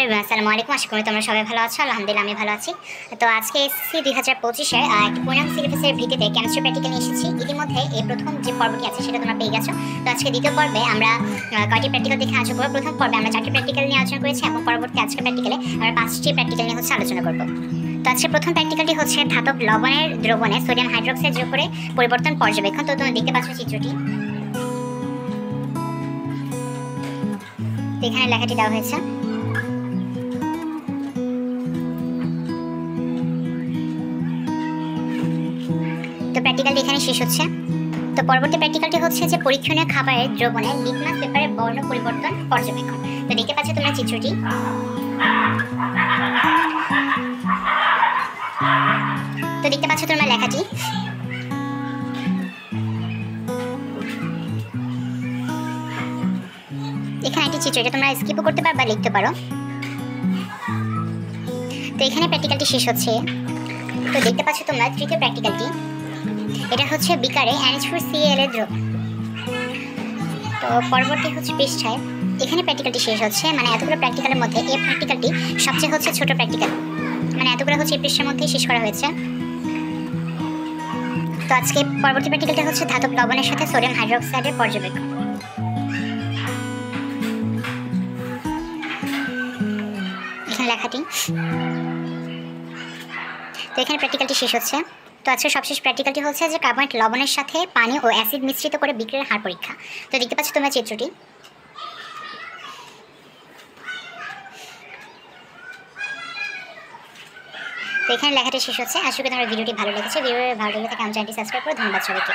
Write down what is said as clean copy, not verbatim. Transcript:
Hello আসসালামু আলাইকুম। আশা করি তোমরা সবাই ভালো আছো। আলহামদুলিল্লাহ আমি ভালো আছি। তো আজকে এসএসসি 2025 এর একটি পূর্ণাঙ্গ সিলেবাসের ভিত্তিতে কেমিস্ট্রি প্র্যাকটিক্যাল নিয়ে এসেছি। ইতিমধ্যে এই প্রথম যে পর্বটি আছে সেটা তোমরা পেয়ে গেছো। তো আজকে দ্বিতীয় পর্বে আমরা কয়টি প্র্যাকটিক্যাল দেখে আলোচনা করব। প্রথম পর্বে আমরা 4টি প্র্যাকটিক্যাল নিয়ে আলোচনা করেছি এবং পরবর্তী আজকে প্র্যাকটিক্যালে আমরা 5টি প্র্যাকটিক্যাল নিয়ে আলোচনা করব। তো আজকে প্রথম প্র্যাকটিক্যালটি হচ্ছে ধাতব লবণের দ্রবণে সোডিয়াম হাইড্রোক্সাইড যোগ করে পরিবর্তন পর্যবেক্ষণ। তো তোমরা দেখতে পাচ্ছ চিত্রটি, এখানে লেখাটি দেওয়া হয়েছে। তো প্র্যাকটিক্যালটি এখানে শেষ হচ্ছে। তো পরবর্তী প্র্যাকটিক্যালটি হচ্ছে যে পরীক্ষণীয় খাবারের দ্রবণে লিটমাস পেপারের বর্ণ পরিবর্তন পর্যবেক্ষণ। তো দেখতে পাচ্ছ তোমরা চিত্রটি, তো দেখতে পাচ্ছ তোমরা লেখাটি। এখানে একটি চিত্র, এটা তোমরা স্কিপও করতে পারো বা লিখতে পারো। তো এখানে প্র্যাকটিক্যালটি শেষ হচ্ছে। তো দেখতে পাচ্ছ তোমরা তৃতীয় প্র্যাকটিক্যালটি, এটা হচ্ছে বিকারে NH4Cl এর দ্রবণ। তো পরবর্তী হচ্ছে পৃষ্ঠায়, এখানে প্র্যাকটিক্যালটি শেষ হচ্ছে। মানে এতগুলো প্র্যাকটিক্যালের মধ্যে এই প্র্যাকটিক্যালটি সবচেয়ে হচ্ছে ছোট প্র্যাকটিক্যাল, মানে এতগুলো হচ্ছে এই পৃষ্ঠার মধ্যেই শেষ করা হয়েছে। তো আজকে পরবর্তী প্র্যাকটিক্যালটা হচ্ছে ধাতব লবণের সাথে সোডিয়াম হাইড্রোক্সাইডের পর্যবেক্ষণ। এখানে লেখাটি, তো এখানে প্র্যাকটিক্যালটি শেষ হচ্ছে। তো আজকে সবশেষ প্র্যাকটিক্যালটি হচ্ছে যে কার্বনেট লবণের সাথে পানি ও অ্যাসিড মিশ্রিত করে বিক্রিয়ার হার পরীক্ষা। তো দেখতে পাচ্ছ তোমরা চিত্রটি। তো এখানে লেখাটি শেষ হচ্ছে। আশা করি তোমার ভিডিওটি ভালো লেগেছে। ভিডিওটি ভালো লেগে থাকে আমার চ্যানেলটি সাবস্ক্রাইব করো। ধন্যবাদ সবাইকে।